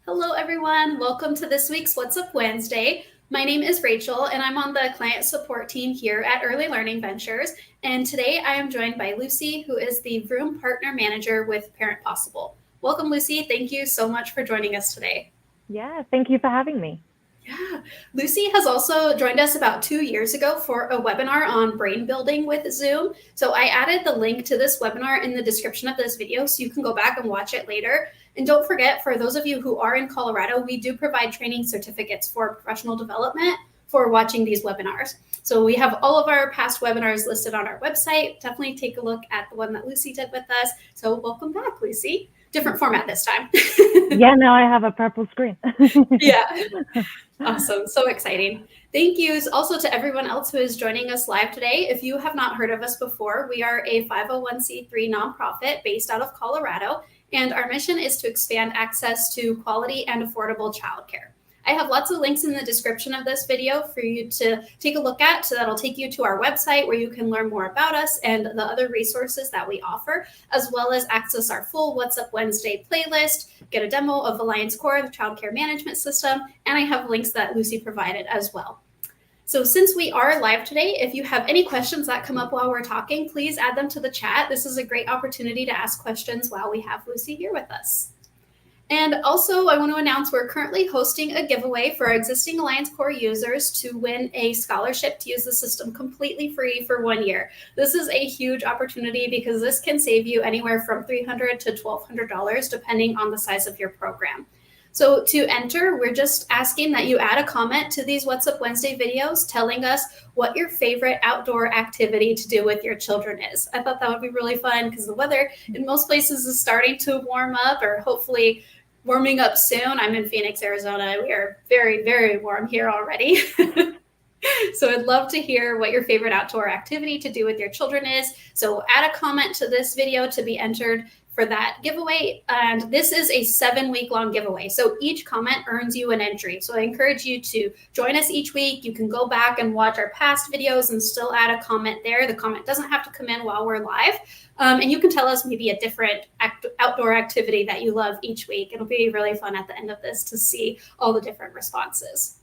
Hello, everyone. Welcome to this week's What's Up Wednesday. My name is Rachel, and I'm on the client support team here at Early Learning Ventures. And today I am joined by Lucy, who is the Vroom Partner Manager with Parent Possible. Welcome, Lucy. Thank you so much for joining us today. Yeah, thank you for having me. Yeah, Lucy has also joined us about 2 years ago for a webinar on brain building with Zoom. So I added the link to this webinar in the description of this video so you can go back and watch it later. And don't forget, for those of you who are in Colorado, we do provide training certificates for professional development for watching these webinars. So we have all of our past webinars listed on our website. Definitely take a look at the one that Lucy did with us. So welcome back, Lucy. Different format this time. Yeah, now I have a purple screen. Yeah. Awesome. So exciting. Thank you also to everyone else who is joining us live today. If you have not heard of us before, we are a 501c3 nonprofit based out of Colorado, and our mission is to expand access to quality and affordable childcare. I have lots of links in the description of this video for you to take a look at. So that'll take you to our website where you can learn more about us and the other resources that we offer, as well as access our full What's Up Wednesday playlist, get a demo of Alliance Core, the child care management system, and I have links that Lucy provided as well. So since we are live today, if you have any questions that come up while we're talking, please add them to the chat. This is a great opportunity to ask questions while we have Lucy here with us. And also, I want to announce we're currently hosting a giveaway for our existing Alliance Core users to win a scholarship to use the system completely free for 1 year. This is a huge opportunity because this can save you anywhere from $300 to $1,200 depending on the size of your program. So to enter, we're just asking that you add a comment to these What's Up Wednesday videos telling us what your favorite outdoor activity to do with your children is. I thought that would be really fun because the weather in most places is starting to warm up, or hopefully warming up soon. I'm in Phoenix, Arizona. We are very, very warm here already. So I'd love to hear what your favorite outdoor activity to do with your children is. So add a comment to this video to be entered for that giveaway. And this is a 7-week-long giveaway. So each comment earns you an entry. So I encourage you to join us each week. You can go back and watch our past videos and still add a comment there. The comment doesn't have to come in while we're live. And you can tell us maybe a different outdoor activity that you love each week. It'll be really fun at the end of this to see all the different responses.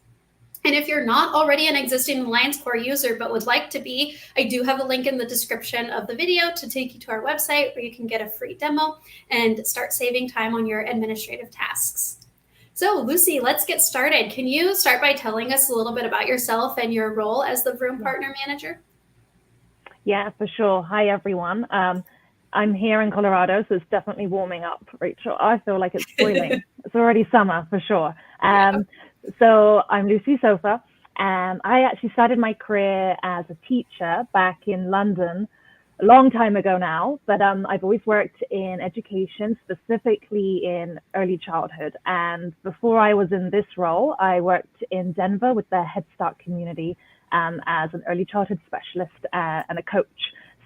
And if you're not already an existing Alliance Core user but would like to be, I do have a link in the description of the video to take you to our website where you can get a free demo and start saving time on your administrative tasks. So Lucy, let's get started. Can you start by telling us a little bit about yourself and your role as the Vroom Partner Manager? Yeah, for sure. Hi, everyone. I'm here in Colorado, so it's definitely warming up, Rachel. I feel like it's boiling. It's already summer, for sure. So I'm Lucy Soffer, and I actually started my career as a teacher back in London a long time ago now, but I've always worked in education, specifically in early childhood. And before I was in this role, I worked in Denver with the Head Start community as an early childhood specialist and a coach.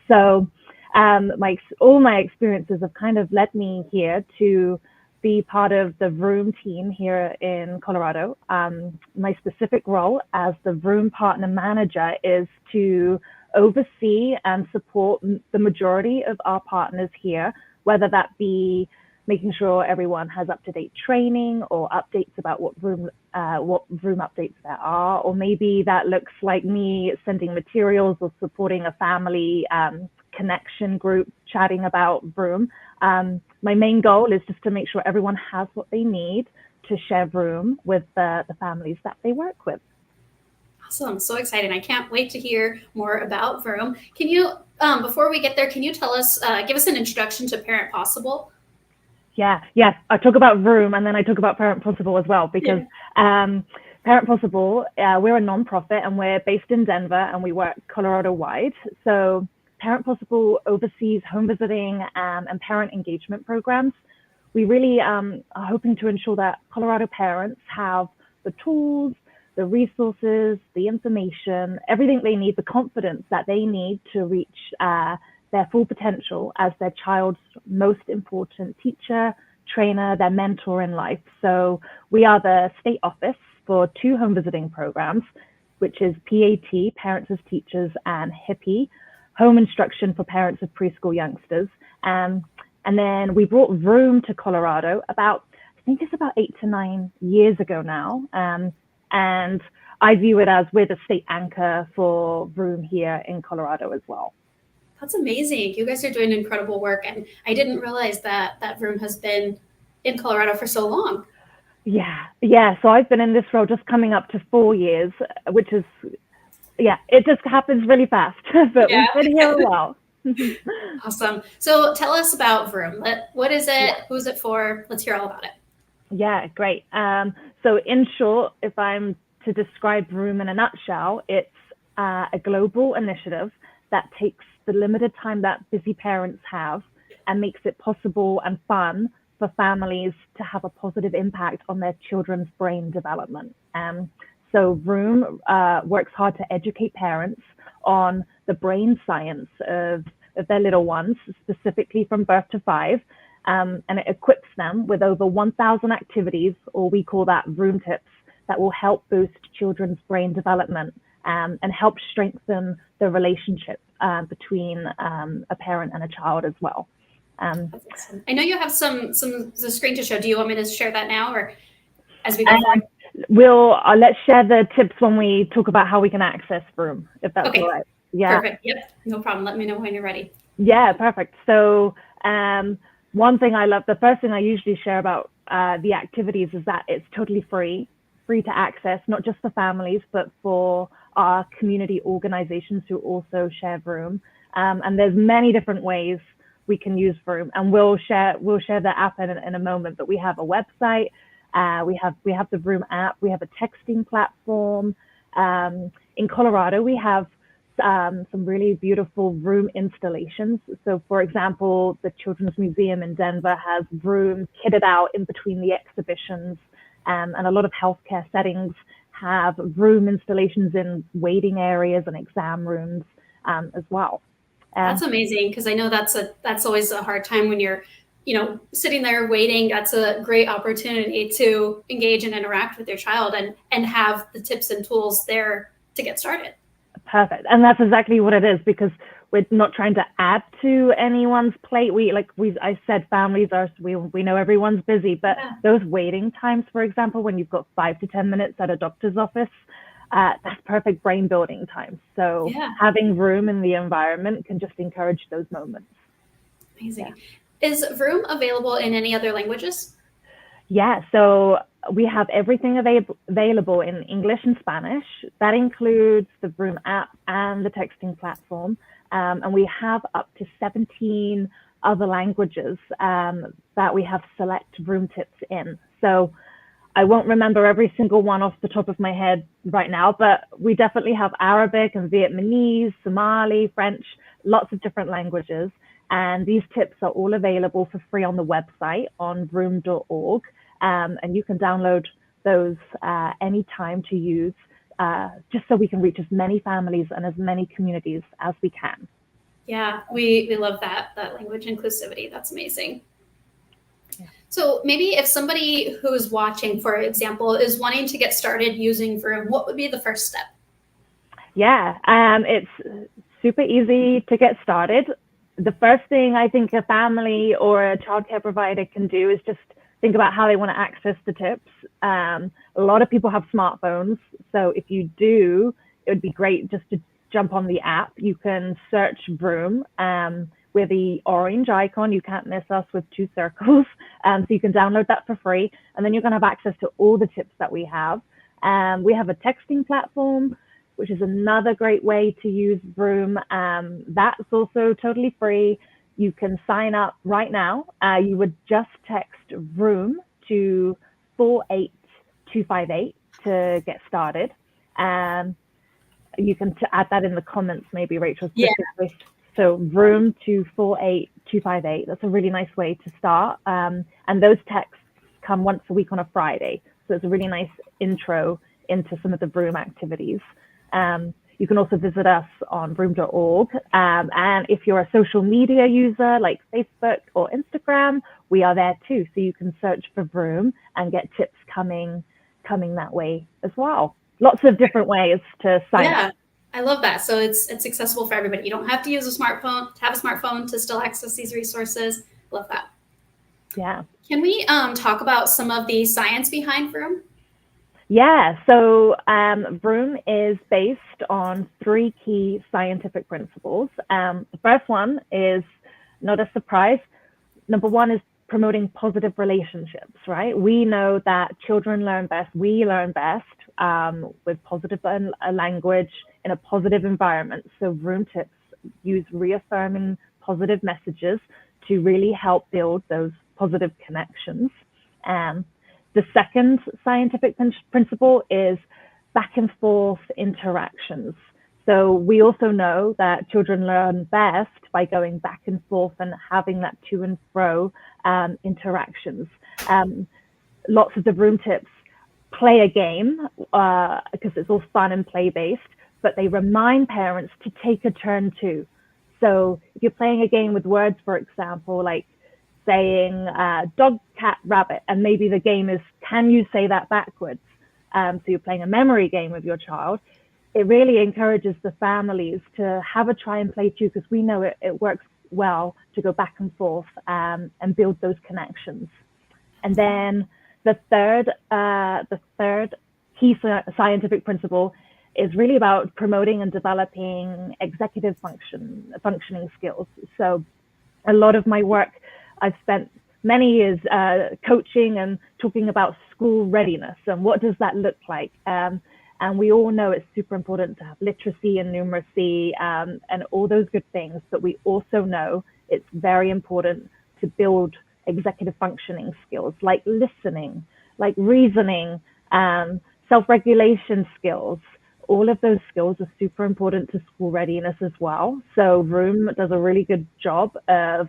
So all my experiences have kind of led me here to be part of the Vroom team here in Colorado. My specific role as the Vroom Partner Manager is to oversee and support the majority of our partners here, whether that be making sure everyone has up-to-date training or updates about what Vroom updates there are, or maybe that looks like me sending materials or supporting a family connection group chatting about Vroom. My main goal is just to make sure everyone has what they need to share Vroom with the families that they work with. Awesome. So exciting. I can't wait to hear more about Vroom. Can you, before we get there, can you tell us, give us an introduction to Parent Possible? Yes. I talk about Vroom and then I talk about Parent Possible as well, because Parent Possible, we're a nonprofit and we're based in Denver and we work Colorado-wide. So Parent Possible oversees home visiting and parent engagement programs. We really are hoping to ensure that Colorado parents have the tools, the resources, the information, everything they need, the confidence that they need to reach their full potential as their child's most important teacher, trainer, their mentor in life. So we are the state office for 2 home visiting programs, which is PAT, Parents as Teachers, and HIPPY, Home Instruction for Parents of Preschool Youngsters. And then we brought Vroom to Colorado about think it's about 8 to 9 years ago now. And I view it as we're the state anchor for Vroom here in Colorado as well. That's amazing. You guys are doing incredible work. And I didn't realize that Vroom has been in Colorado for so long. Yeah. So I've been in this role just coming up to 4 years, which is, it just happens really fast. But we've been here a while. Awesome. So tell us about Vroom. What is it? Who's it for? Let's hear all about it. Yeah, great. So in short, if I'm to describe Vroom in a nutshell, it's a global initiative that takes the limited time that busy parents have and makes it possible and fun for families to have a positive impact on their children's brain development. So Vroom works hard to educate parents on the brain science of their little ones, specifically from birth to 5, and it equips them with over 1,000 activities, or we call that Vroom tips, that will help boost children's brain development and help strengthen the relationship between a parent and a child as well. Awesome. I know you have some the screen to show. Do you want me to share that now, or as we go forward? Let's share the tips when we talk about how we can access Vroom, if that's all right. Yeah. Perfect. Yep. No problem. Let me know when you're ready. Yeah, perfect. So one thing I love, the first thing I usually share about the activities is that it's totally free to access, not just for families, but for our community organizations who also share Vroom. And there's many different ways we can use Vroom, and we'll share the app in a moment. But we have a website, we have the Vroom app, we have a texting platform. In Colorado, we have some really beautiful Vroom installations. So, for example, the Children's Museum in Denver has Vroom kitted out in between the exhibitions, and a lot of healthcare settings have Vroom installations in waiting areas and exam rooms as well. That's amazing, because I know that's always a hard time when you're, sitting there waiting. That's a great opportunity to engage and interact with your child and have the tips and tools there to get started. Perfect. And that's exactly what it is, because we're not trying to add to anyone's plate. I said, families we know everyone's busy, but those waiting times, for example, when you've got 5 to 10 minutes at a doctor's office, that's perfect brain building time. So having Vroom in the environment can just encourage those moments. Amazing. Is Vroom available in any other languages? Yeah, so we have everything available in English and Spanish. That includes the Vroom app and the texting platform. And we have up to 17 other languages that we have select Vroom tips in. So I won't remember every single one off the top of my head right now, but we definitely have Arabic and Vietnamese, Somali, French, lots of different languages. And these tips are all available for free on the website on vroom.org. And you can download those anytime to use, just so we can reach as many families and as many communities as we can. Yeah, we love that language inclusivity. That's amazing. Yeah. So maybe if somebody who's watching, for example, is wanting to get started using Vroom, what would be the first step? Yeah, it's super easy to get started. The first thing I think a family or a childcare provider can do is just think about how they want to access the tips. A lot of people have smartphones, so if you do, it would be great just to jump on the app. You can search Vroom with the orange icon. You can't miss us with 2 circles. So you can download that for free, and then you're going to have access to all the tips that we have. We have a texting platform, which is another great way to use Vroom. That's also totally free. You can sign up right now. You would just text Vroom to 48258 to get started. You can add that in the comments, maybe, Rachel. Yeah. So Vroom to 48258. That's a really nice way to start. And those texts come once a week on a Friday. So it's a really nice intro into some of the Vroom activities. You can also visit us on vroom.org. And if you're a social media user like Facebook or Instagram, we are there too. So you can search for Vroom and get tips coming that way as well. Lots of different ways to sign up. I love that. So it's accessible for everybody. You don't have to use a smartphone, to have a smartphone to still access these resources. Love that. Yeah. Can we talk about some of the science behind Vroom? Yeah, so Vroom is based on three key scientific principles. The first one is not a surprise. Number one is promoting positive relationships, right? We know that children learn best, we learn best with positive language in a positive environment. So Vroom tips use reaffirming positive messages to really help build those positive connections. The second scientific principle is back and forth interactions. So we also know that children learn best by going back and forth and having that to and fro interactions. Lots of the Vroom tips play a game because it's all fun and play based, but they remind parents to take a turn too. So if you're playing a game with words, for example, like saying dog, cat, rabbit, and maybe the game is, can you say that backwards? So you're playing a memory game with your child. It really encourages the families to have a try and play too, because we know it works well to go back and forth and build those connections. And then the third key scientific principle is really about promoting and developing executive functioning skills. So a lot of my work, I've spent many years coaching and talking about school readiness and what does that look like. And we all know it's super important to have literacy and numeracy and all those good things, but we also know it's very important to build executive functioning skills like listening, like reasoning, self-regulation skills. All of those skills are super important to school readiness as well. So Vroom does a really good job of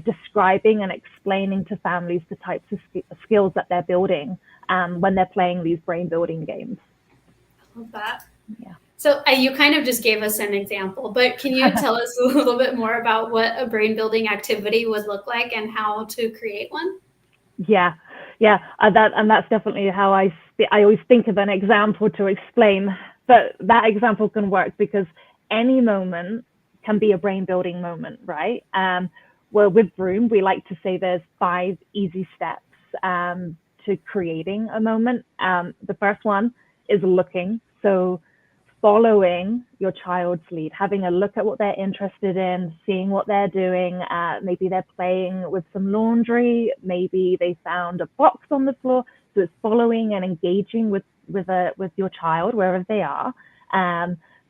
describing and explaining to families the types of skills that they're building when they're playing these brain building games. I love that. Yeah. So you kind of just gave us an example, but can you tell us a little bit more about what a brain building activity would look like and how to create one? Yeah, that's definitely how I always think of an example to explain. But that example can work because any moment can be a brain building moment, right? Well, with Vroom, we like to say there's 5 easy steps to creating a moment. The first one is looking. So following your child's lead, having a look at what they're interested in, seeing what they're doing. Maybe they're playing with some laundry. Maybe they found a box on the floor. So it's following and engaging with your child wherever they are.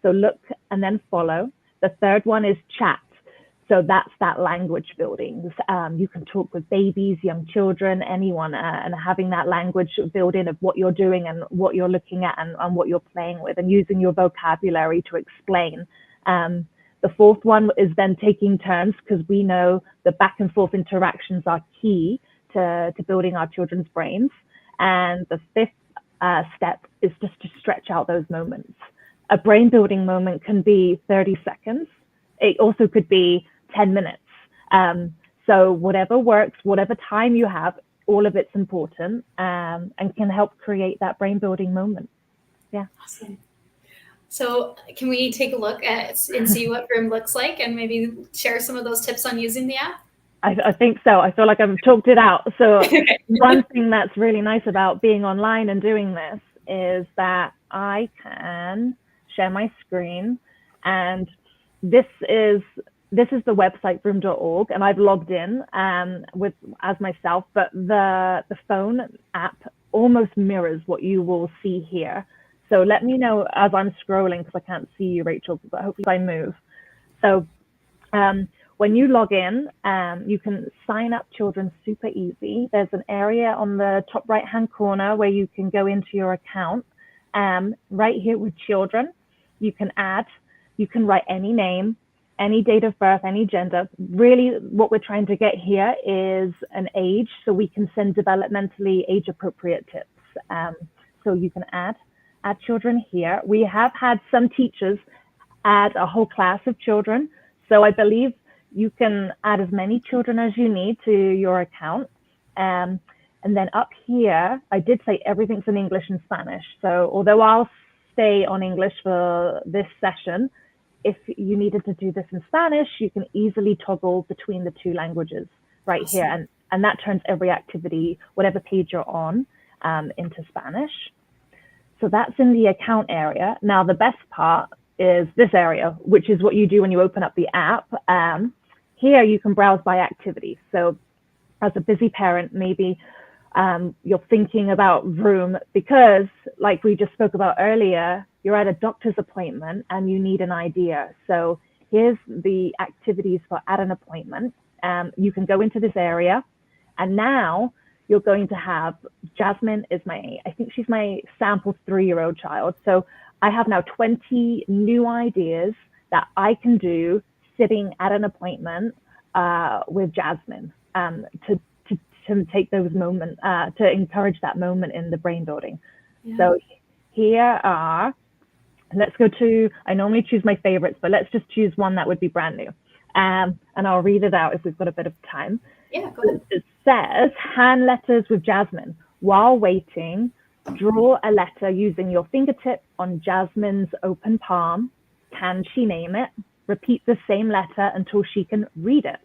So look and then follow. The third one is chat. So that's that language building. You can talk with babies, young children, anyone, and having that language built in of what you're doing and what you're looking at and what you're playing with and using your vocabulary to explain. The fourth one is then taking turns, because we know the back and forth interactions are key to building our children's brains. And the fifth step is just to stretch out those moments. A brain building moment can be 30 seconds. It also could be 10 minutes. So whatever works, whatever time you have, all of it's important and can help create that brain building moment. Yeah. Awesome. So can we take a look at and see what Vroom looks like and maybe share some of those tips on using the app? I think so. I feel like I've talked it out. So one thing that's really nice about being online and doing this is that I can share my screen, and this is the website vroom.org, and I've logged in as myself, but the phone app almost mirrors what you will see here. So let me know as I'm scrolling, because I can't see you, Rachel, but hopefully I move. So when you log in, you can sign up children super easy. There's an area on the top right-hand corner where you can go into your account. Right here with children, you can write any name, any date of birth, any gender. Really, what we're trying to get here is an age, so we can send developmentally age-appropriate tips. So you can add children here. We have had some teachers add a whole class of children, so I believe you can add as many children as you need to your account. And then up here, I did say everything's in English and Spanish. So although I'll stay on English for this session, if you needed to do this in Spanish, you can easily toggle between the two languages right here. and that turns every activity, whatever page you're on, into Spanish. So that's in the account area. Now, the best part is this area, which is what you do when you open up the app. Here you can browse by activity. So as a busy parent, maybe you're thinking about Vroom because, like we just spoke about earlier, you're at a doctor's appointment and you need an idea. So here's the activities for at an appointment. You can go into this area, and now you're going to have, Jasmine is I think she's my sample 3-year-old child. So I have now 20 new ideas that I can do sitting at an appointment with Jasmine to take those moments, to encourage that moment in the brain building. Yeah. So here are, let's go to, I normally choose my favorites, but let's just choose one that would be brand new. And I'll read it out if we've got a bit of time. Yeah, go ahead. It says, hand letters with Jasmine. While waiting, draw a letter using your fingertip on Jasmine's open palm. Can she name it? Repeat the same letter until she can read it.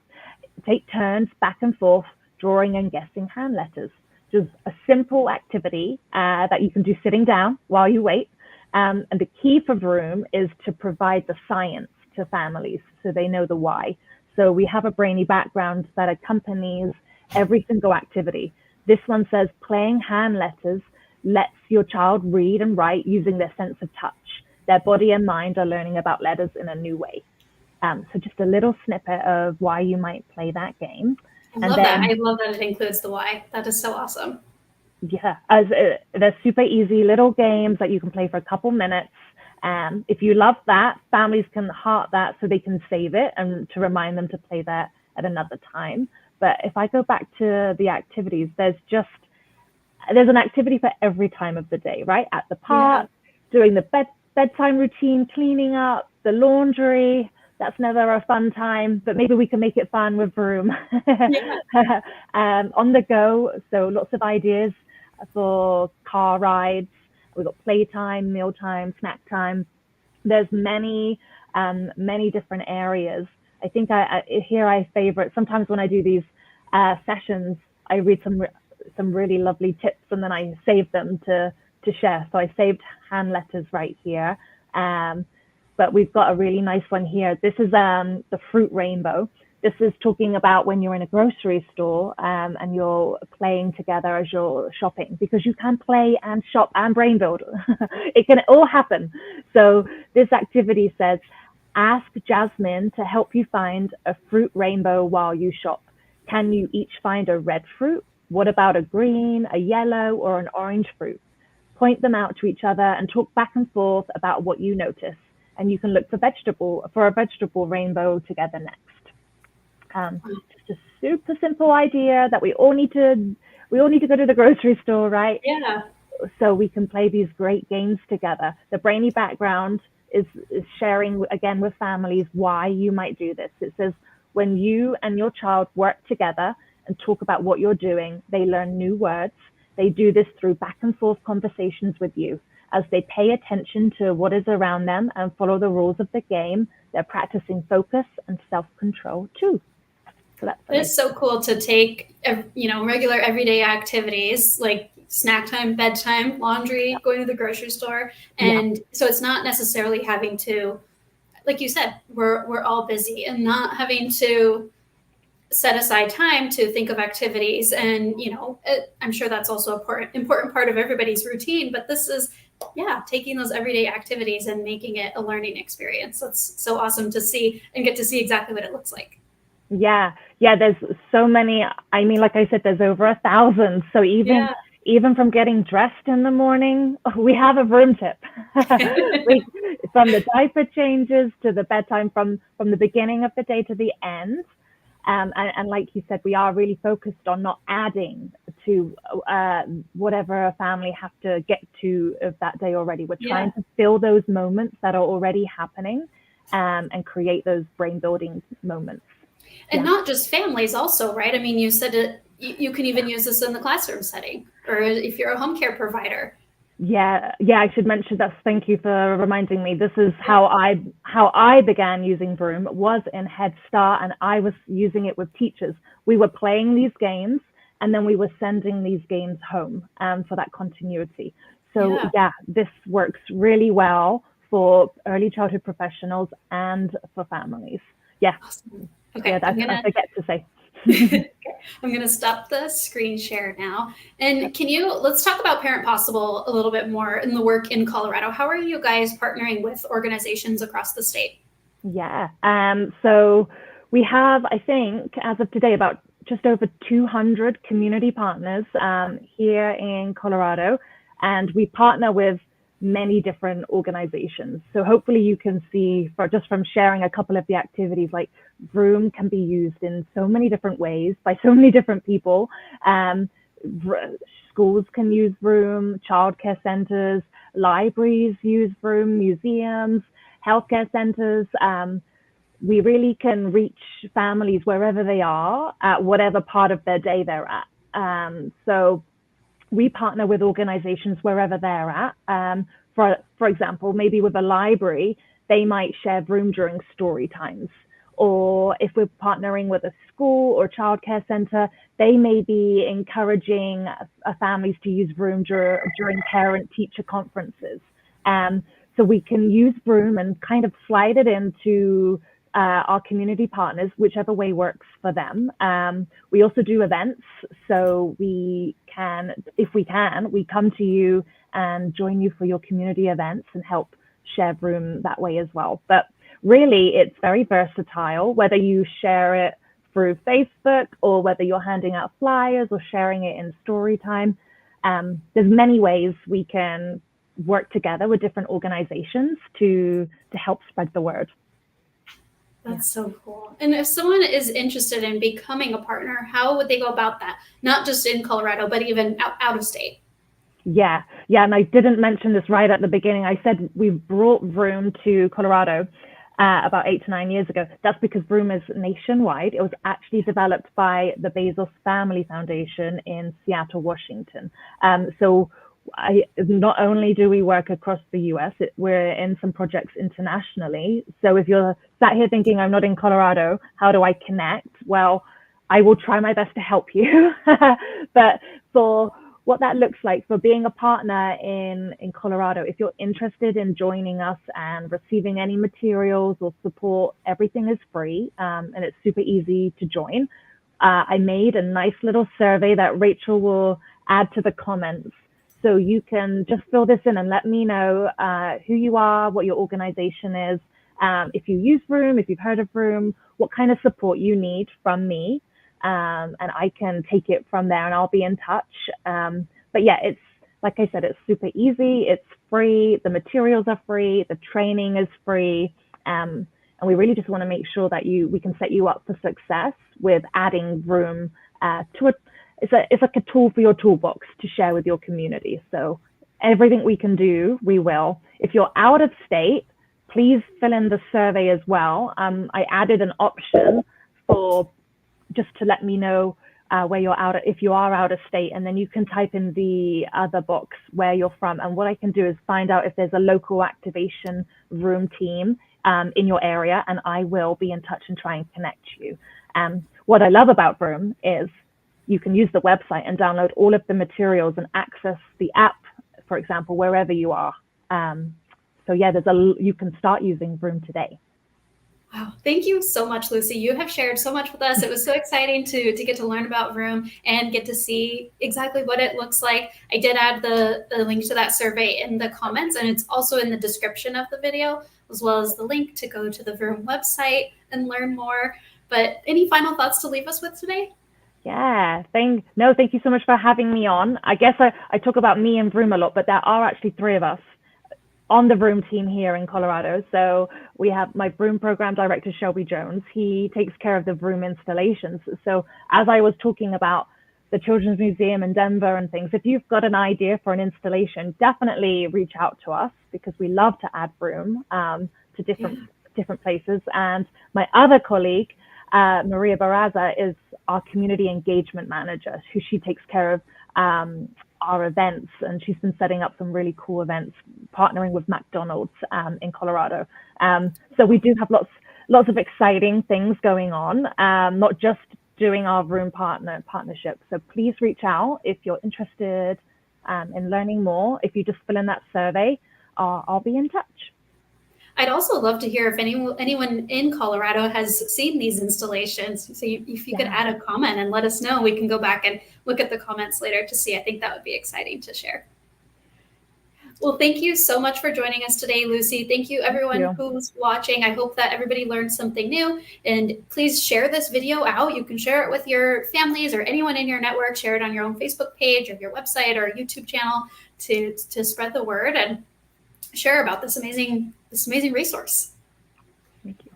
Take turns back and forth, drawing and guessing hand letters. Just a simple activity that you can do sitting down while you wait. And the key for Vroom is to provide the science to families so they know the why. So we have a brainy background that accompanies every single activity. This one says playing hand letters lets your child read and write using their sense of touch. Their body and mind are learning about letters in a new way. So just a little snippet of why you might play that game. I love that. I love that it includes the why. That is so awesome. Yeah, they're super easy little games that you can play for a couple minutes. If you love that, families can heart that so they can save it and to remind them to play that at another time. But if I go back to the activities, there's an activity for every time of the day, right? At the park, doing the bedtime routine, cleaning up, the laundry. That's never a fun time, but maybe we can make it fun with Vroom. On the go, so lots of ideas for car rides. We've got playtime, mealtime, snack time. There's many different areas. I think here I favorite, sometimes when I do these sessions, I read some really lovely tips and then I save them to share. So I saved hand letters right here. But we've got a really nice one here. This is the fruit rainbow. This is talking about when you're in a grocery store and you're playing together as you're shopping, because you can play and shop and brain build. It can all happen. So this activity says, ask Jasmine to help you find a fruit rainbow while you shop. Can you each find a red fruit? What about a green, a yellow, or an orange fruit? Point them out to each other and talk back and forth about what you notice. And you can look for a vegetable rainbow together next. Just a super simple idea that we all need to go to the grocery store, right? Yeah. So we can play these great games together. The brainy background is sharing again with families why you might do this. It says when you and your child work together and talk about what you're doing, they learn new words. They do this through back and forth conversations with you. As they pay attention to what is around them and follow the rules of the game, they're practicing focus and self-control too. So it's so cool to take, regular everyday activities like snack time, bedtime, laundry, going to the grocery store. And so it's not necessarily having to, like you said, we're all busy and not having to set aside time to think of activities. And, I'm sure that's also an important part of everybody's routine, but this is, taking those everyday activities and making it a learning experience. That's so awesome to see and get to see exactly what it looks like. Yeah, there's so many. I mean, like I said, there's over 1,000. So even from getting dressed in the morning, we have a Vroom tip. From the diaper changes to the bedtime, from the beginning of the day to the end. And like you said, we are really focused on not adding to whatever a family have to get to of that day already. We're trying to fill those moments that are already happening and create those brain building moments. And not just families also, right? I mean, you said you can even use this in the classroom setting or if you're a home care provider. Yeah, I should mention that. Thank you for reminding me. This is how I began using Vroom, was in Head Start, and I was using it with teachers. We were playing these games and then we were sending these games home for that continuity. So yeah, this works really well for early childhood professionals and for families. Yeah. Awesome. Okay. Yeah, I forget to say. I'm going to stop the screen share now. And let's talk about Parent Possible a little bit more in the work in Colorado. How are you guys partnering with organizations across the state? Yeah. So we have, I think, as of today, about just over 200 community partners here in Colorado, and we partner with many different organizations. So hopefully you can see, just from sharing a couple of the activities, like Vroom can be used in so many different ways by so many different people. Schools can use Vroom, childcare centers, libraries use Vroom, museums, healthcare centers. We really can reach families wherever they are, at whatever part of their day they're at. So we partner with organizations wherever they're at. For example, maybe with a library, they might share Vroom during story times. Or if we're partnering with a school or childcare center, they may be encouraging families to use Vroom during parent-teacher conferences. So we can use Vroom and kind of slide it into our community partners, whichever way works for them. We also do events, so we come to you and join you for your community events and help share Vroom that way as well. But really, it's very versatile, whether you share it through Facebook or whether you're handing out flyers or sharing it in story time. There's many ways we can work together with different organizations to help spread the word. That's so cool. And if someone is interested in becoming a partner, how would they go about that? Not just in Colorado, but even out of state. Yeah. And I didn't mention this right at the beginning. I said we brought Vroom to Colorado about 8 to 9 years ago. That's because Vroom is nationwide. It was actually developed by the Bezos Family Foundation in Seattle, Washington. So not only do we work across the US, we're in some projects internationally. So if you're sat here thinking, I'm not in Colorado, how do I connect? Well, I will try my best to help you. But for what that looks like for being a partner in Colorado, if you're interested in joining us and receiving any materials or support, everything is free and it's super easy to join. I made a nice little survey that Rachel will add to the comments. So you can just fill this in and let me know who you are, what your organization is, if you use Vroom, if you've heard of Vroom, what kind of support you need from me. And I can take it from there and I'll be in touch. But yeah, it's, like I said, it's super easy. It's free. The materials are free. The training is free. And we really just want to make sure that we can set you up for success with adding Vroom to it's like a tool for your toolbox to share with your community. So everything we can do, we will. If you're out of state, please fill in the survey as well. I added an option for just to let me know where you're if you are out of state, and then you can type in the other box where you're from. And what I can do is find out if there's a local activation Vroom team in your area, and I will be in touch and try and connect you. What I love about Vroom is you can use the website and download all of the materials and access the app, for example, wherever you are. So yeah, you can start using Vroom today. Wow. Thank you so much, Lucy. You have shared so much with us. It was so exciting to get to learn about Vroom and get to see exactly what it looks like. I did add the link to that survey in the comments, and it's also in the description of the video, as well as the link to go to the Vroom website and learn more. But any final thoughts to leave us with today? Yeah, thank you so much for having me on. I guess I talk about me and Vroom a lot, but there are actually 3 of us on the Vroom team here in Colorado. So we have my Vroom program director, Shelby Jones. He takes care of the Vroom installations. So as I was talking about the Children's Museum in Denver and things, if you've got an idea for an installation, definitely reach out to us because we love to add Vroom to different places. And my other colleague, Maria Barraza, is our community engagement manager, who she takes care of our events, and she's been setting up some really cool events, partnering with McDonald's in Colorado. So we do have lots of exciting things going on, not just doing our Vroom partnership. So please reach out if you're interested in learning more. If you just fill in that survey, I'll be in touch. I'd also love to hear if anyone in Colorado has seen these installations. So if you could add a comment and let us know, we can go back and look at the comments later to see. I think that would be exciting to share. Well, thank you so much for joining us today, Lucy. Thank you, everyone who's watching. I hope that everybody learned something new. And please share this video out. You can share it with your families or anyone in your network. Share it on your own Facebook page or your website or YouTube channel to spread the word and share about this amazing resource. Thank you.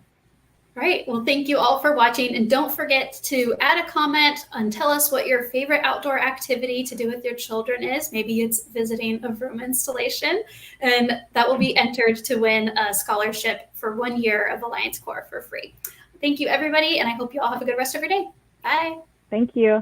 All right. Well, thank you all for watching. And don't forget to add a comment and tell us what your favorite outdoor activity to do with your children is. Maybe it's visiting a Vroom installation, and that will be entered to win a scholarship for 1 year of Alliance Corps for free. Thank you, everybody, and I hope you all have a good rest of your day. Bye. Thank you.